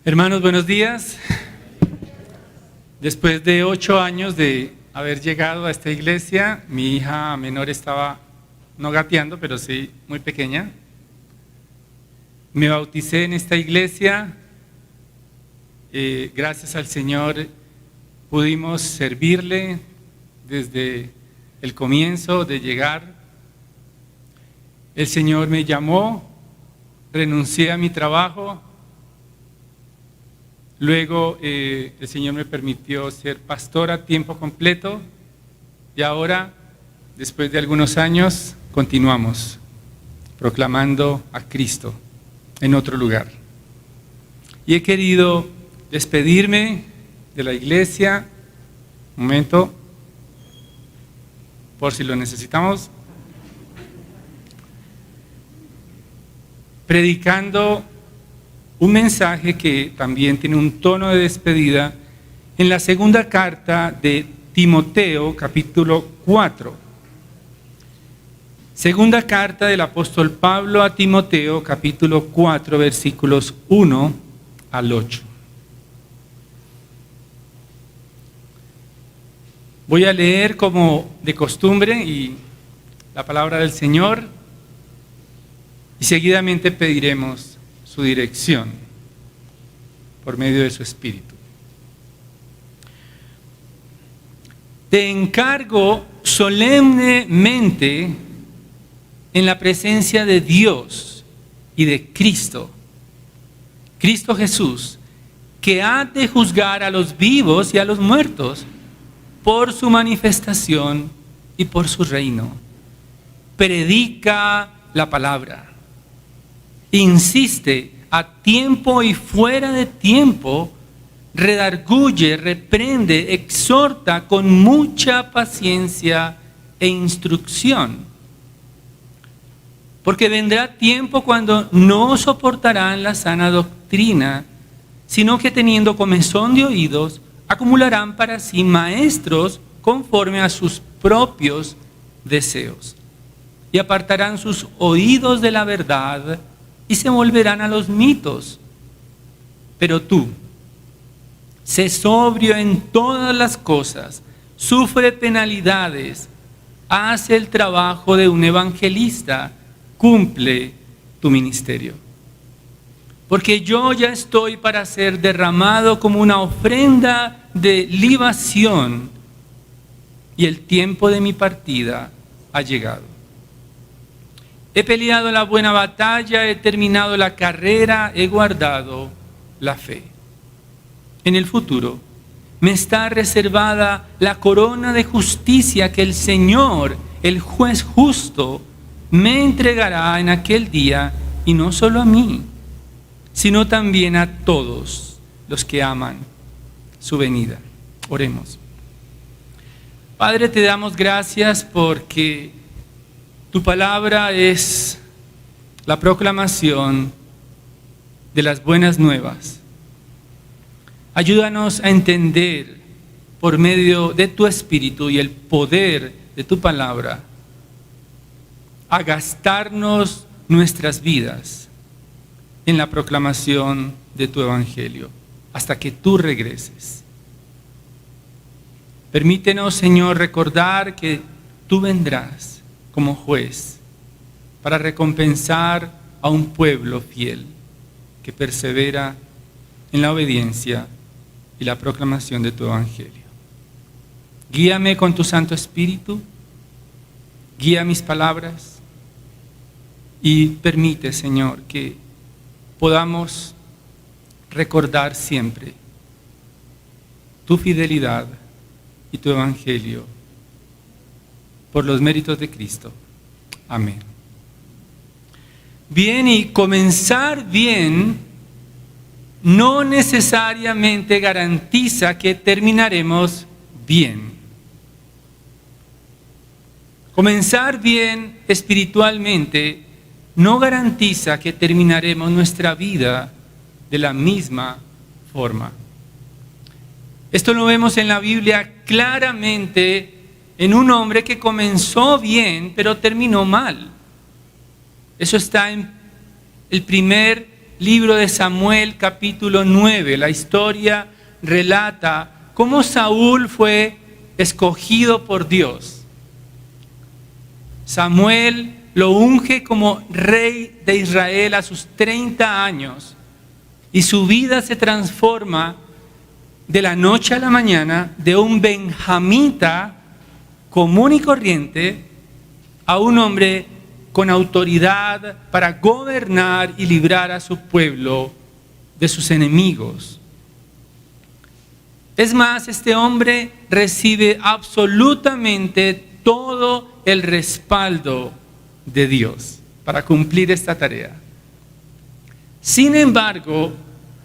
Hermanos, buenos días. Después de 8 años de haber llegado a esta iglesia, mi hija menor estaba no gateando, pero sí muy pequeña. Me bauticé en esta iglesia. Gracias al Señor pudimos servirle desde el comienzo de llegar. El Señor me llamó, renuncié a mi trabajo. Luego el Señor me permitió ser pastor a tiempo completo y ahora, después de algunos años, continuamos proclamando a Cristo en otro lugar. Y he querido despedirme de la iglesia, un momento, por si lo necesitamos, predicando un mensaje que también tiene un tono de despedida en la segunda carta de Timoteo, capítulo 4. Segunda carta del apóstol Pablo a Timoteo, capítulo 4, versículos 1 al 8. Voy a leer como de costumbre y la palabra del Señor y seguidamente pediremos su dirección por medio de su Espíritu. Te encargo solemnemente en la presencia de Dios y de Cristo Jesús, que ha de juzgar a los vivos y a los muertos por su manifestación y por su reino. Predica la palabra. Insiste a tiempo y fuera de tiempo, redarguye, reprende, exhorta con mucha paciencia e instrucción. Porque vendrá tiempo cuando no soportarán la sana doctrina, sino que teniendo comezón de oídos, acumularán para sí maestros conforme a sus propios deseos. Y apartarán sus oídos de la verdad y se volverán a los mitos. Pero tú, sé sobrio en todas las cosas, sufre penalidades, haz el trabajo de un evangelista, cumple tu ministerio. Porque yo ya estoy para ser derramado como una ofrenda de libación, y el tiempo de mi partida ha llegado. He peleado la buena batalla, he terminado la carrera, he guardado la fe. En el futuro me está reservada la corona de justicia que el Señor, el juez justo, me entregará en aquel día, y no solo a mí, sino también a todos los que aman su venida. Oremos. Padre, te damos gracias porque tu palabra es la proclamación de las buenas nuevas. Ayúdanos a entender por medio de tu Espíritu y el poder de tu palabra, a gastarnos nuestras vidas en la proclamación de tu Evangelio hasta que tú regreses. Permítenos, Señor, recordar que tú vendrás como juez para recompensar a un pueblo fiel que persevera en la obediencia y la proclamación de tu Evangelio. Guíame con tu Santo Espíritu, guía mis palabras y permite, Señor, que podamos recordar siempre tu fidelidad y tu Evangelio por los méritos de Cristo. Amén. Bien, y comenzar bien no necesariamente garantiza que terminaremos bien. Comenzar bien espiritualmente no garantiza que terminaremos nuestra vida de la misma forma. Esto lo vemos en la Biblia claramente en un hombre que comenzó bien, pero terminó mal. Eso está en el primer libro de Samuel, capítulo 9. La historia relata cómo Saúl fue escogido por Dios. Samuel lo unge como rey de Israel a sus 30 años y su vida se transforma de la noche a la mañana de un benjamita común y corriente a un hombre con autoridad para gobernar y librar a su pueblo de sus enemigos. Es más, este hombre recibe absolutamente todo el respaldo de Dios para cumplir esta tarea. Sin embargo,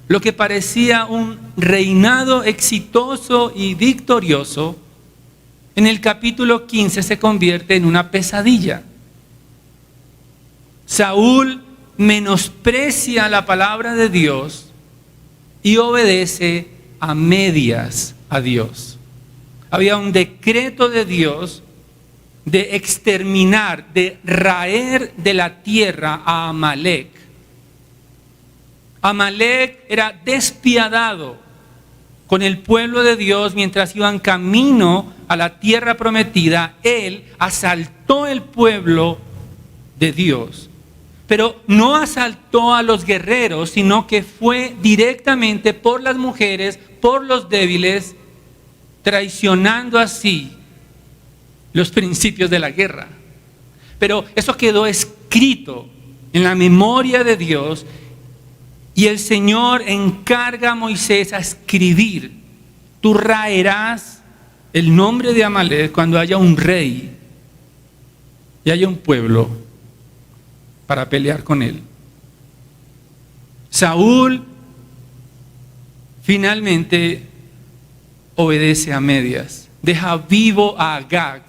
lo que parecía un reinado exitoso y victorioso, en el capítulo 15 se convierte en una pesadilla. Saúl menosprecia la palabra de Dios y obedece a medias a Dios. Había un decreto de Dios de exterminar, de raer de la tierra a Amalek. Amalek era despiadado con el pueblo de Dios mientras iban camino a la tierra prometida. Él asaltó el pueblo de Dios, pero no asaltó a los guerreros, sino que fue directamente por las mujeres, por los débiles, traicionando así los principios de la guerra. Pero eso quedó escrito en la memoria de Dios y el Señor encarga a Moisés a escribir: tú raerás el nombre de Amalek cuando haya un rey y haya un pueblo para pelear con él. Saúl finalmente obedece a medias, deja vivo a Agag,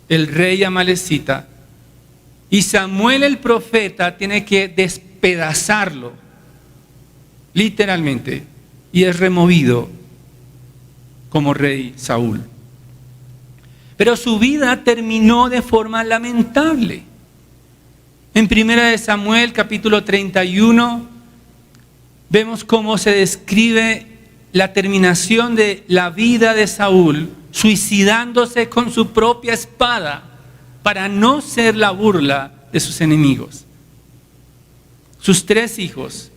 el rey amalecita, y Samuel el profeta tiene que despedazarlo, literalmente, y es removido como rey Saúl. Pero su vida terminó de forma lamentable. En 1 Samuel capítulo 31 vemos cómo se describe la terminación de la vida de Saúl, suicidándose con su propia espada para no ser la burla de sus enemigos. Sus 3 hijos,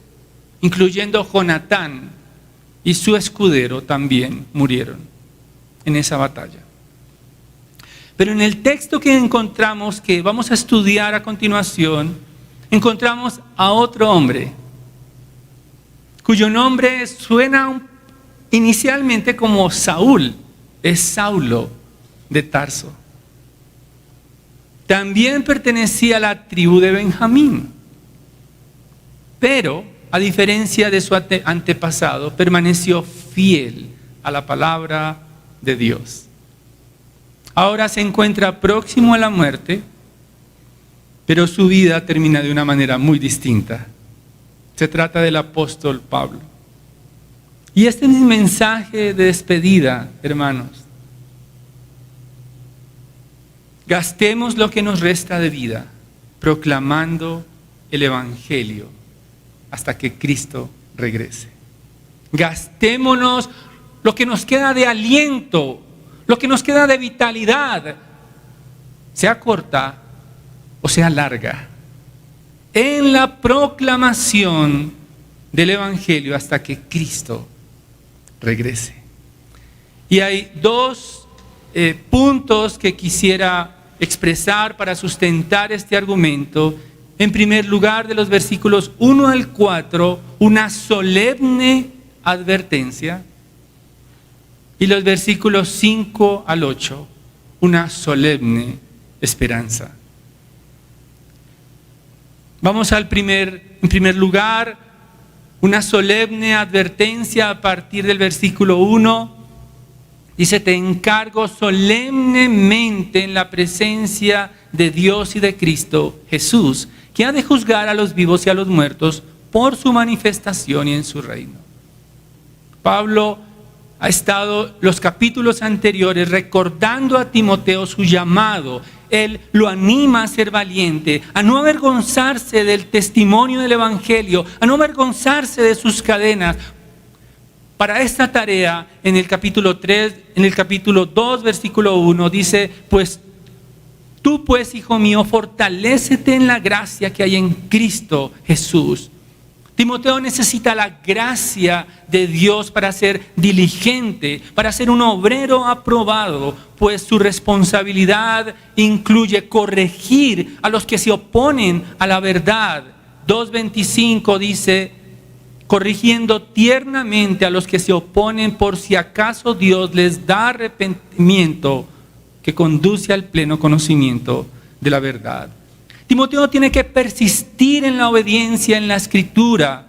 incluyendo Jonatán y su escudero, también murieron en esa batalla. Pero en el texto que encontramos, que vamos a estudiar a continuación, encontramos a otro hombre, cuyo nombre suena inicialmente como Saúl, es Saulo de Tarso. También pertenecía a la tribu de Benjamín, pero a diferencia de su antepasado, permaneció fiel a la palabra de Dios. Ahora se encuentra próximo a la muerte, pero su vida termina de una manera muy distinta. Se trata del apóstol Pablo. Y este es mi mensaje de despedida, hermanos. Gastemos lo que nos resta de vida proclamando el Evangelio hasta que Cristo regrese. Gastémonos lo que nos queda de aliento, lo que nos queda de vitalidad, sea corta o sea larga, en la proclamación del Evangelio hasta que Cristo regrese. Y hay 2 puntos que quisiera expresar para sustentar este argumento. En primer lugar, de los versículos 1 al 4, una solemne advertencia. Y los versículos 5 al 8, una solemne esperanza. Vamos en primer lugar, una solemne advertencia a partir del versículo 1. Dice: te encargo solemnemente en la presencia de Dios y de Cristo Jesús, que ha de juzgar a los vivos y a los muertos por su manifestación y en su reino. Pablo ha estado los capítulos anteriores recordando a Timoteo su llamado, él lo anima a ser valiente, a no avergonzarse del testimonio del Evangelio, a no avergonzarse de sus cadenas. Para esta tarea, en el capítulo 3, en el capítulo 2, versículo 1, dice, tú pues, hijo mío, fortalécete en la gracia que hay en Cristo Jesús. Timoteo necesita la gracia de Dios para ser diligente, para ser un obrero aprobado, pues su responsabilidad incluye corregir a los que se oponen a la verdad. 2:25 dice, corrigiendo tiernamente a los que se oponen por si acaso Dios les da arrepentimiento que conduce al pleno conocimiento de la verdad. Timoteo tiene que persistir en la obediencia en la Escritura.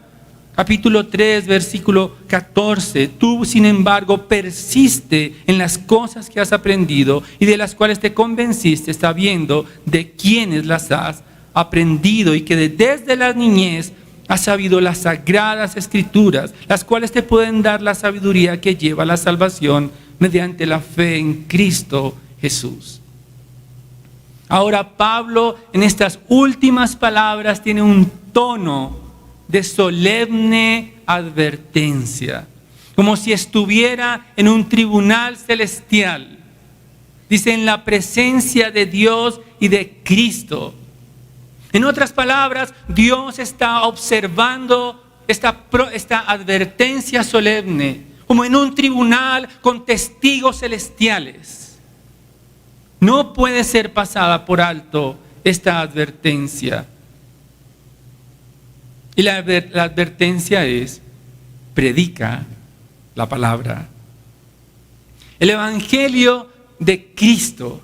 Capítulo 3, versículo 14. Tú, sin embargo, persiste en las cosas que has aprendido y de las cuales te convenciste, sabiendo de quiénes las has aprendido y que desde la niñez has sabido las sagradas Escrituras, las cuales te pueden dar la sabiduría que lleva a la salvación mediante la fe en Cristo Jesús. Ahora Pablo en estas últimas palabras tiene un tono de solemne advertencia, como si estuviera en un tribunal celestial. Dice, en la presencia de Dios y de Cristo. En otras palabras, Dios está observando esta advertencia solemne, como en un tribunal con testigos celestiales. No puede ser pasada por alto esta advertencia. Y la advertencia es, predica la palabra. El Evangelio de Cristo.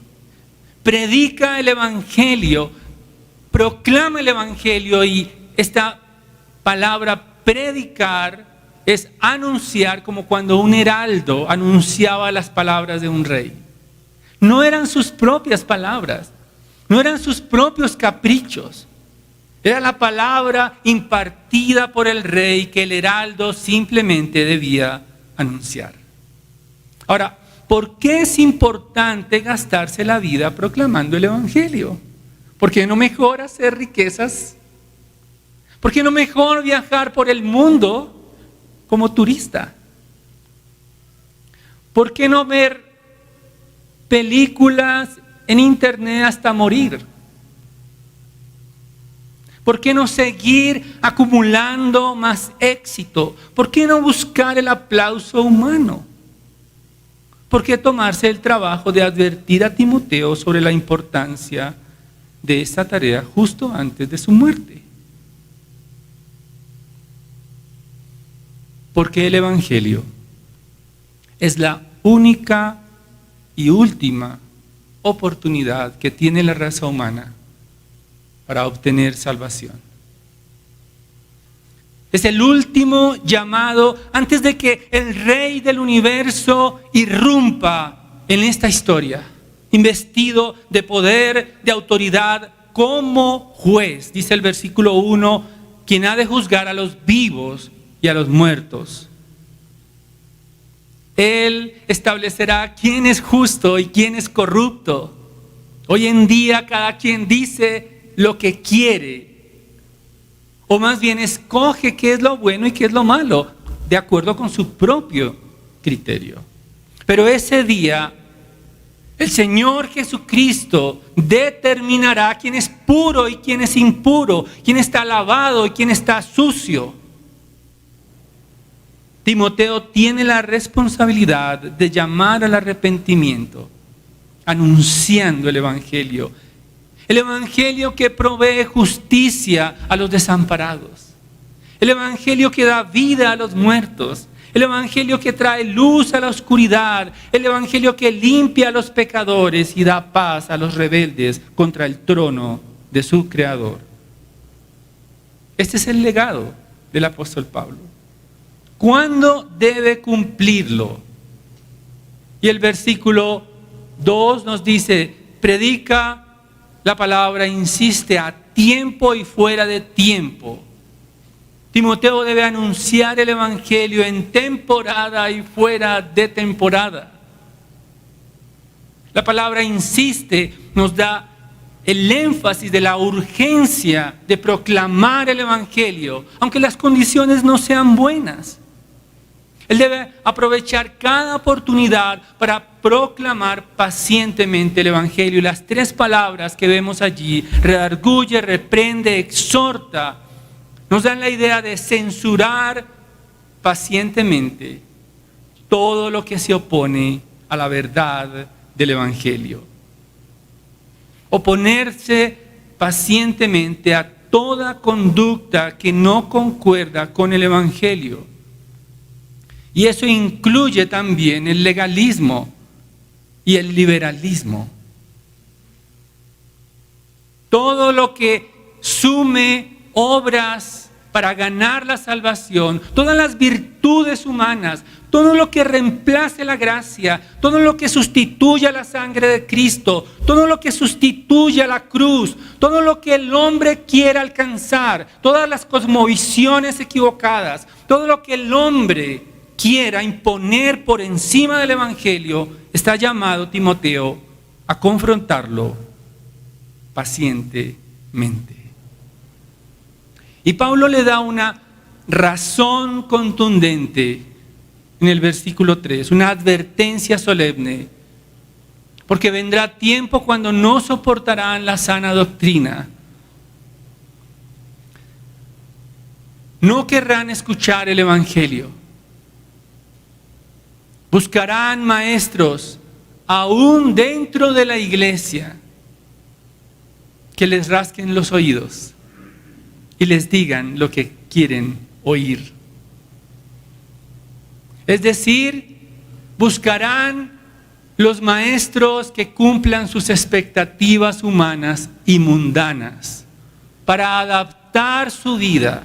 Predica el Evangelio. Proclama el Evangelio, y esta palabra predicar es anunciar, como cuando un heraldo anunciaba las palabras de un rey. No eran sus propias palabras, no eran sus propios caprichos. Era la palabra impartida por el rey que el heraldo simplemente debía anunciar. Ahora, ¿por qué es importante gastarse la vida proclamando el Evangelio? ¿Por qué no mejor hacer riquezas? ¿Por qué no mejor viajar por el mundo como turista? ¿Por qué no ver películas en internet hasta morir? ¿Por qué no seguir acumulando más éxito? ¿Por qué no buscar el aplauso humano? ¿Por qué tomarse el trabajo de advertir a Timoteo sobre la importancia de esta tarea justo antes de su muerte? Porque el Evangelio es la única y última oportunidad que tiene la raza humana para obtener salvación. Es el último llamado antes de que el Rey del universo irrumpa en esta historia, investido de poder, de autoridad como juez. Dice el versículo 1, quien ha de juzgar a los vivos y a los muertos. Él establecerá quién es justo y quién es corrupto. Hoy en día cada quien dice lo que quiere, o más bien escoge qué es lo bueno y qué es lo malo, de acuerdo con su propio criterio. Pero ese día, el Señor Jesucristo determinará quién es puro y quién es impuro, quién está lavado y quién está sucio. Timoteo tiene la responsabilidad de llamar al arrepentimiento, anunciando el Evangelio. El Evangelio que provee justicia a los desamparados. El Evangelio que da vida a los muertos. El Evangelio que trae luz a la oscuridad. El Evangelio que limpia a los pecadores y da paz a los rebeldes contra el trono de su Creador. Este es el legado del apóstol Pablo. ¿Cuándo debe cumplirlo? Y el versículo 2 nos dice, predica la palabra, insiste a tiempo y fuera de tiempo. Timoteo debe anunciar el Evangelio en temporada y fuera de temporada. La palabra insiste nos da el énfasis de la urgencia de proclamar el Evangelio, aunque las condiciones no sean buenas. Él debe aprovechar cada oportunidad para proclamar pacientemente el Evangelio. Y las tres palabras que vemos allí, redarguye, reprende, exhorta, nos dan la idea de censurar pacientemente todo lo que se opone a la verdad del Evangelio. Oponerse pacientemente a toda conducta que no concuerda con el Evangelio. Y eso incluye también el legalismo y el liberalismo. Todo lo que sume obras para ganar la salvación, todas las virtudes humanas, todo lo que reemplace la gracia, todo lo que sustituya la sangre de Cristo, todo lo que sustituya la cruz, todo lo que el hombre quiera alcanzar, todas las cosmovisiones equivocadas, todo lo que el hombre quiera imponer por encima del Evangelio, está llamado Timoteo a confrontarlo pacientemente. Y Pablo le da una razón contundente en el versículo 3, una advertencia solemne, porque vendrá tiempo cuando no soportarán la sana doctrina, no querrán escuchar el Evangelio, buscarán maestros aún dentro de la iglesia que les rasquen los oídos y les digan lo que quieren oír. Es decir, buscarán los maestros que cumplan sus expectativas humanas y mundanas para adaptar su vida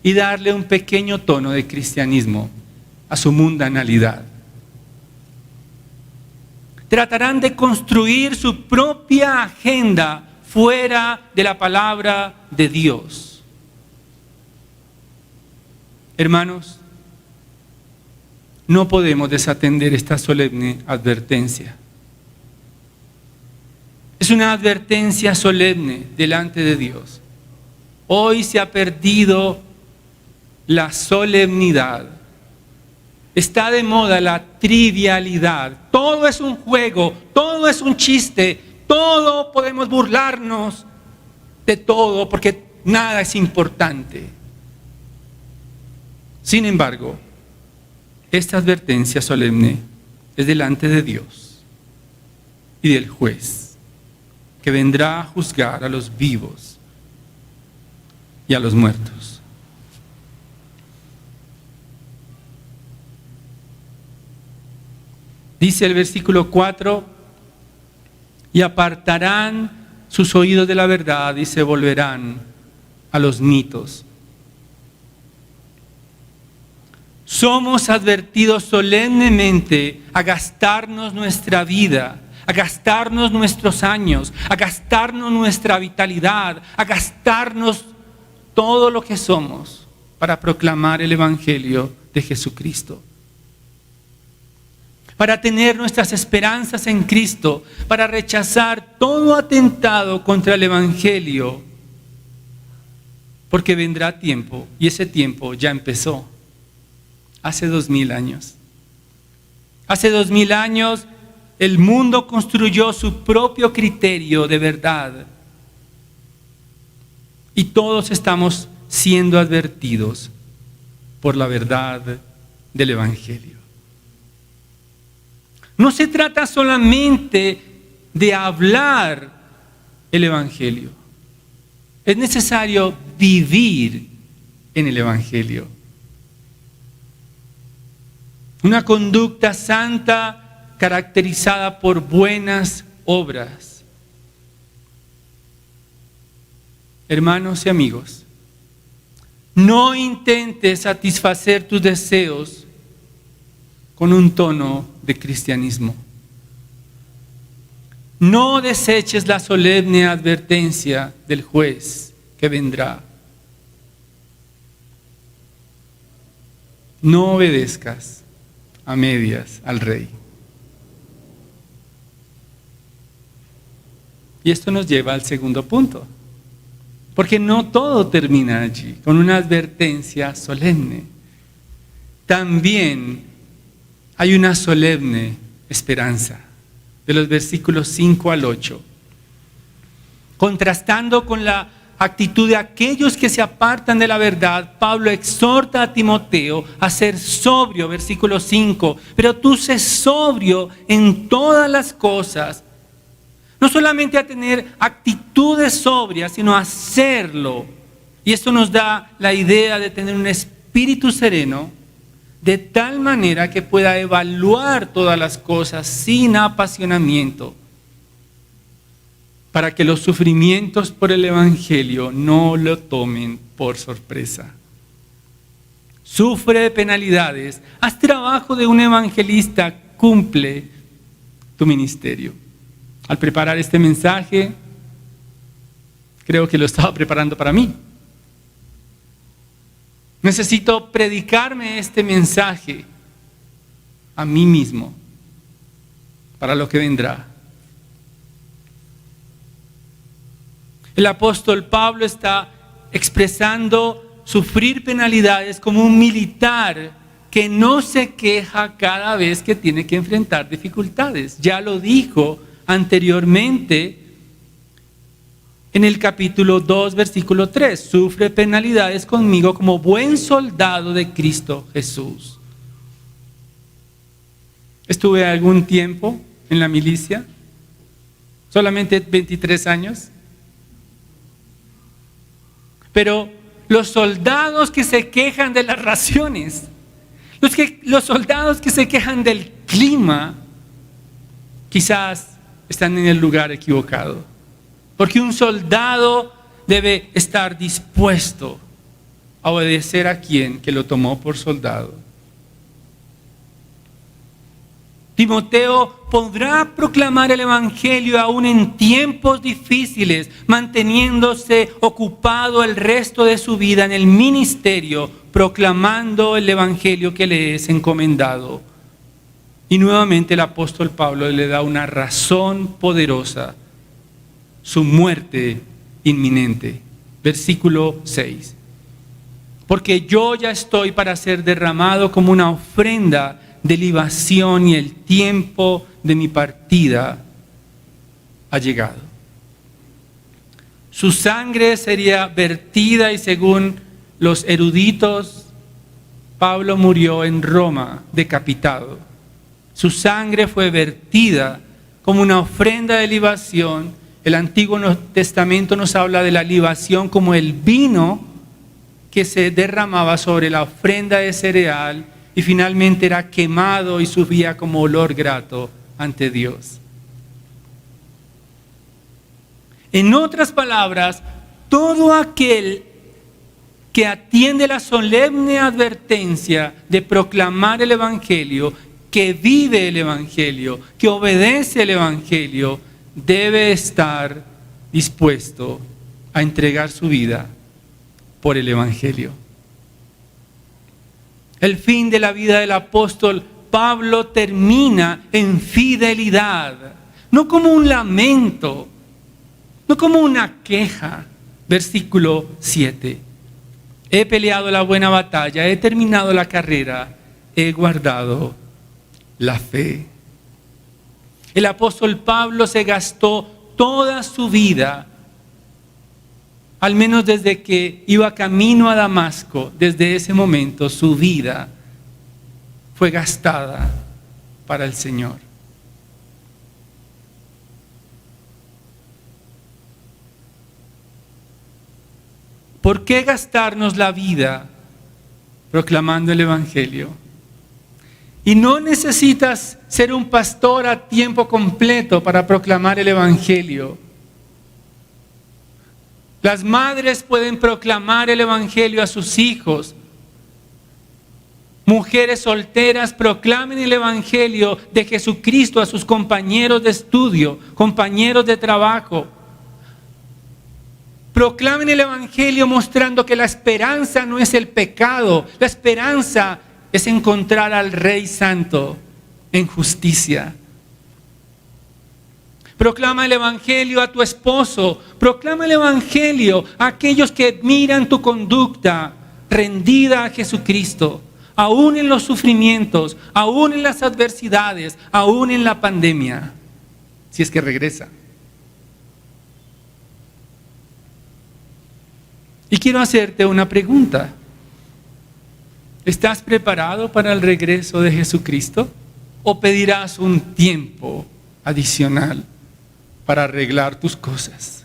y darle un pequeño tono de cristianismo a su mundanalidad. Tratarán de construir su propia agenda fuera de la palabra de Dios. Hermanos, no podemos desatender esta solemne advertencia. Es una advertencia solemne delante de Dios. Hoy se ha perdido la solemnidad. Está de moda la trivialidad. Todo es un juego, todo es un chiste, todo podemos burlarnos de todo porque nada es importante. Sin embargo, esta advertencia solemne es delante de Dios y del juez que vendrá a juzgar a los vivos y a los muertos. Dice el versículo 4, y apartarán sus oídos de la verdad y se volverán a los mitos. Somos advertidos solemnemente a gastarnos nuestra vida, a gastarnos nuestros años, a gastarnos nuestra vitalidad, a gastarnos todo lo que somos para proclamar el Evangelio de Jesucristo. Para tener nuestras esperanzas en Cristo, para rechazar todo atentado contra el Evangelio, porque vendrá tiempo, y ese tiempo ya empezó. Hace 2000 años. Hace 2000 años el mundo construyó su propio criterio de verdad. Y todos estamos siendo advertidos por la verdad del Evangelio. No se trata solamente de hablar el Evangelio. Es necesario vivir en el Evangelio. Una conducta santa caracterizada por buenas obras. Hermanos y amigos, no intentes satisfacer tus deseos con un tono de cristianismo. No deseches la solemne advertencia del juez que vendrá. No obedezcas a medias al rey. Y esto nos lleva al segundo punto. Porque no todo termina allí, con una advertencia solemne. También hay una solemne esperanza, de los versículos 5 al 8. Contrastando con la actitud de aquellos que se apartan de la verdad, Pablo exhorta a Timoteo a ser sobrio, versículo 5. Pero tú sé sobrio en todas las cosas. No solamente a tener actitudes sobrias, sino a hacerlo. Y esto nos da la idea de tener un espíritu sereno, de tal manera que pueda evaluar todas las cosas sin apasionamiento, para que los sufrimientos por el Evangelio no lo tomen por sorpresa. Sufre penalidades, haz trabajo de un evangelista, cumple tu ministerio. Al preparar este mensaje, creo que lo estaba preparando para mí. Necesito predicarme este mensaje a mí mismo, para lo que vendrá. El apóstol Pablo está expresando sufrir penalidades como un militar que no se queja cada vez que tiene que enfrentar dificultades. Ya lo dijo anteriormente en el capítulo 2, versículo 3. Sufre penalidades conmigo como buen soldado de Cristo Jesús. Estuve algún tiempo en la milicia, solamente 23 años. Pero los soldados que se quejan de las raciones, los soldados que se quejan del clima, quizás están en el lugar equivocado. Porque un soldado debe estar dispuesto a obedecer a quien que lo tomó por soldado. Timoteo podrá proclamar el Evangelio aún en tiempos difíciles, manteniéndose ocupado el resto de su vida en el ministerio, proclamando el Evangelio que le es encomendado. Y nuevamente el apóstol Pablo le da una razón poderosa: su muerte inminente. Versículo 6. Porque yo ya estoy para ser derramado como una ofrenda de libación y el tiempo de mi partida ha llegado. Su sangre sería vertida y según los eruditos, Pablo murió en Roma decapitado. Su sangre fue vertida como una ofrenda de libación. El Antiguo Testamento nos habla de la libación como el vino que se derramaba sobre la ofrenda de cereal y finalmente era quemado y subía como olor grato ante Dios. En otras palabras, todo aquel que atiende la solemne advertencia de proclamar el Evangelio, que vive el Evangelio, que obedece el Evangelio, debe estar dispuesto a entregar su vida por el Evangelio. El fin de la vida del apóstol Pablo termina en fidelidad, no como un lamento, no como una queja. Versículo 7. He peleado la buena batalla, he terminado la carrera, he guardado la fe. El apóstol Pablo se gastó toda su vida, al menos desde que iba camino a Damasco. Desde ese momento su vida fue gastada para el Señor. ¿Por qué gastarnos la vida proclamando el Evangelio? Y no necesitas ser un pastor a tiempo completo para proclamar el Evangelio. Las madres pueden proclamar el Evangelio a sus hijos. Mujeres solteras proclamen el Evangelio de Jesucristo a sus compañeros de estudio, compañeros de trabajo. Proclamen el Evangelio mostrando que la esperanza no es el pecado. La esperanza es encontrar al Rey Santo en justicia. Proclama el Evangelio a tu esposo. Proclama el Evangelio a aquellos que admiran tu conducta rendida a Jesucristo. Aún en los sufrimientos, aún en las adversidades, aún en la pandemia. Si es que regresa. Y quiero hacerte una pregunta. ¿Estás preparado para el regreso de Jesucristo? ¿O pedirás un tiempo adicional para arreglar tus cosas,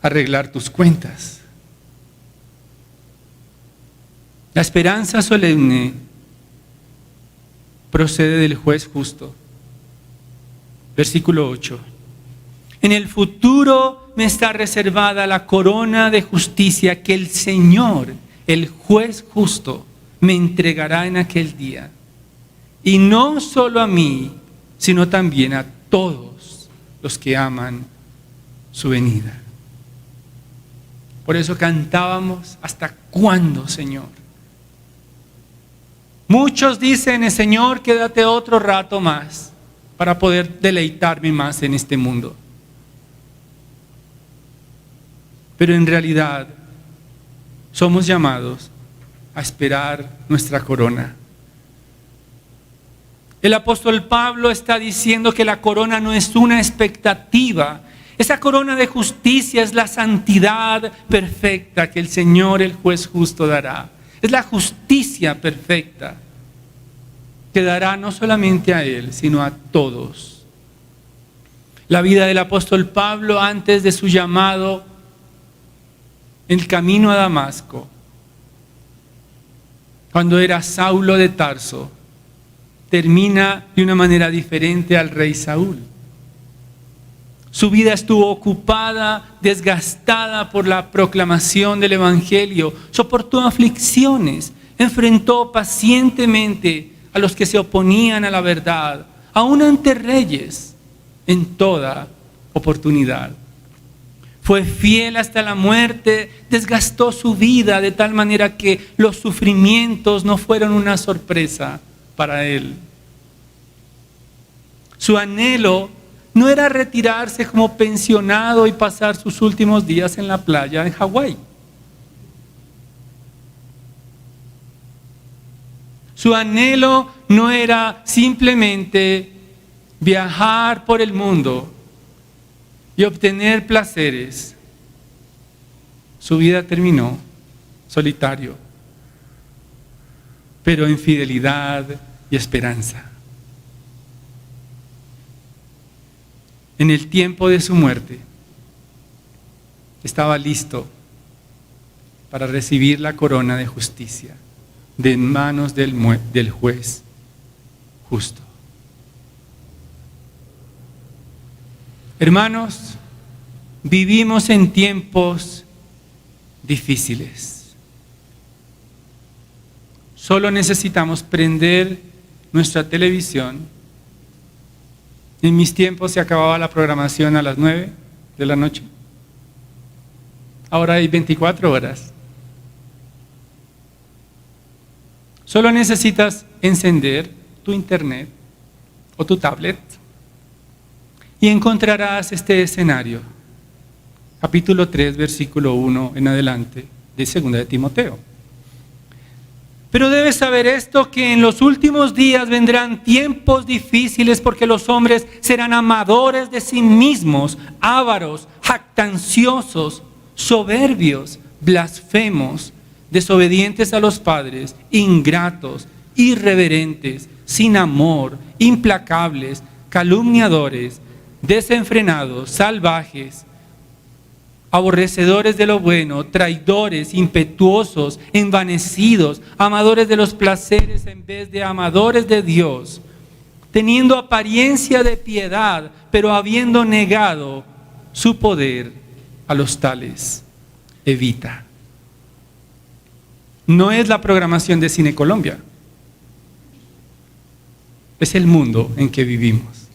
arreglar tus cuentas? La esperanza solemne procede del juez justo. Versículo 8. En el futuro me está reservada la corona de justicia que el Señor, el juez justo, me entregará en aquel día. Y no solo a mí, sino también a todos los que aman su venida. Por eso cantábamos: ¿hasta cuándo, Señor? Muchos dicen: Señor, quédate otro rato más para poder deleitarme más en este mundo. Pero en realidad somos llamados a esperar nuestra corona. El apóstol Pablo está diciendo que la corona no es una expectativa. Esa corona de justicia es la santidad perfecta que el Señor, el juez justo, dará. Es la justicia perfecta que dará no solamente a Él, sino a todos. La vida del apóstol Pablo antes de su llamado, el camino a Damasco, cuando era Saulo de Tarso, termina de una manera diferente al rey Saúl. Su vida estuvo ocupada, desgastada por la proclamación del Evangelio, soportó aflicciones, enfrentó pacientemente a los que se oponían a la verdad, aún ante reyes, en toda oportunidad. Fue fiel hasta la muerte, desgastó su vida de tal manera que los sufrimientos no fueron una sorpresa para él. Su anhelo no era retirarse como pensionado y pasar sus últimos días en la playa en Hawái. Su anhelo no era simplemente viajar por el mundo y obtener placeres. Su vida terminó solitario, pero en fidelidad y esperanza. En el tiempo de su muerte, estaba listo para recibir la corona de justicia de manos del juez justo. Hermanos, vivimos en tiempos difíciles. Solo necesitamos prender nuestra televisión. En mis tiempos se acababa la programación a las 9 de la noche. Ahora hay 24 horas. Solo necesitas encender tu internet o tu tablet y encontrarás este escenario. Capítulo 3, versículo 1 en adelante de 2 de Timoteo. Pero debes saber esto, que en los últimos días vendrán tiempos difíciles, porque los hombres serán amadores de sí mismos, ávaros, jactanciosos, soberbios, blasfemos, desobedientes a los padres, ingratos, irreverentes, sin amor, implacables, calumniadores, desenfrenados, salvajes, aborrecedores de lo bueno, traidores, impetuosos, envanecidos, amadores de los placeres en vez de amadores de Dios, teniendo apariencia de piedad, pero habiendo negado su poder, a los tales evita. No es la programación de Cine Colombia, es el mundo en que vivimos.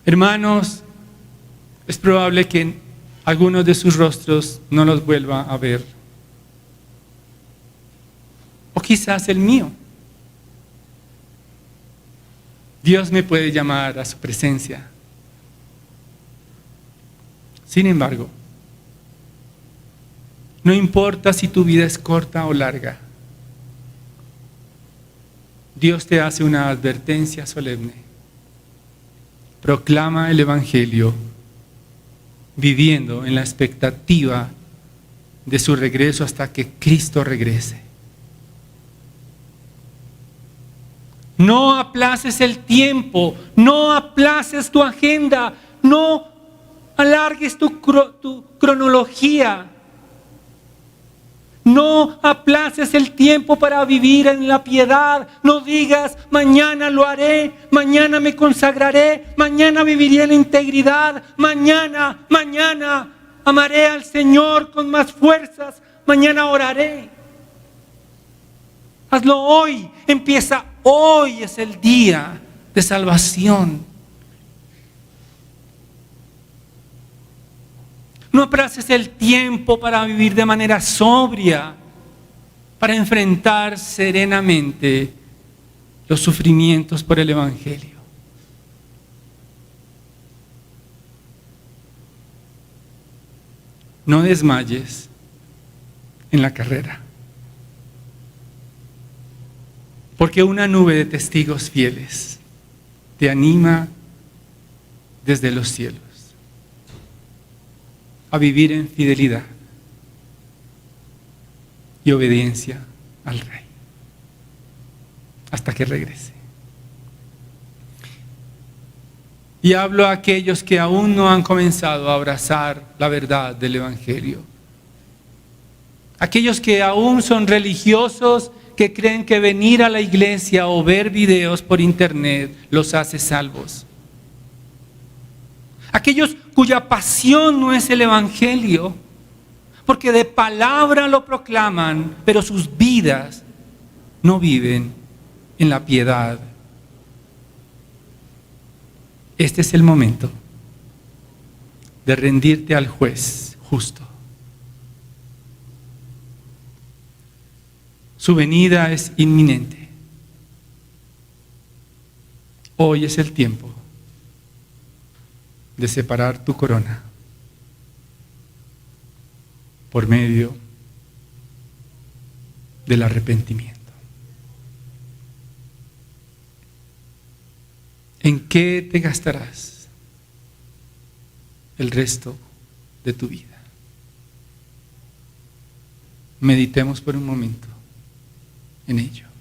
Hermanos, es probable que algunos de sus rostros no los vuelva a ver. O quizás el mío. Dios me puede llamar a su presencia. Sin embargo, no importa si tu vida es corta o larga, Dios te hace una advertencia solemne. Proclama el Evangelio viviendo en la expectativa de su regreso hasta que Cristo regrese. No aplaces el tiempo, no aplaces tu agenda, no alargues tu cronología. No aplaces el tiempo para vivir en la piedad. No digas, mañana lo haré, mañana me consagraré, mañana viviré en la integridad, mañana amaré al Señor con más fuerzas, mañana oraré. Hazlo hoy, empieza hoy, es el día de salvación. No aplaces el tiempo para vivir de manera sobria, para enfrentar serenamente los sufrimientos por el Evangelio. No desmayes en la carrera, porque una nube de testigos fieles te anima desde los cielos a vivir en fidelidad y obediencia al Rey hasta que regrese. Y hablo a aquellos que aún no han comenzado a abrazar la verdad del Evangelio. Aquellos que aún son religiosos, que creen que venir a la iglesia o ver videos por internet los hace salvos. Aquellos cuya pasión no es el Evangelio, porque de palabra lo proclaman, pero sus vidas no viven en la piedad. Este es el momento de rendirte al juez justo. Su venida es inminente. Hoy es el tiempo de separar tu corona por medio del arrepentimiento. ¿En qué te gastarás el resto de tu vida? Meditemos por un momento en ello.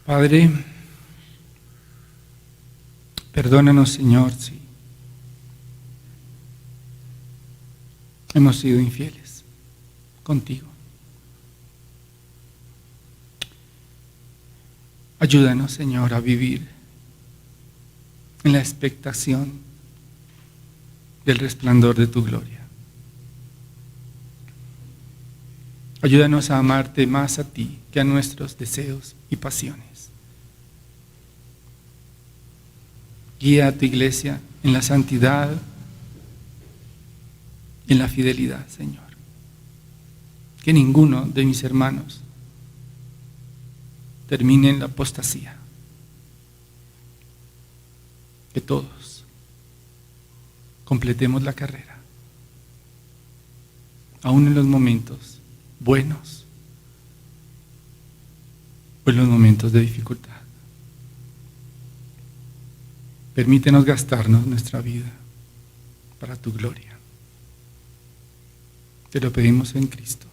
Padre, perdónanos, Señor, si hemos sido infieles contigo. Ayúdanos, Señor, a vivir en la expectación del resplandor de tu gloria. Ayúdanos a amarte más a ti que a nuestros deseos y pasiones. Guía a tu iglesia en la santidad y en la fidelidad, Señor. Que ninguno de mis hermanos termine en la apostasía. Que todos completemos la carrera, aún en los momentos buenos o en los momentos de dificultad. Permítenos gastarnos nuestra vida para tu gloria. Te lo pedimos en Cristo.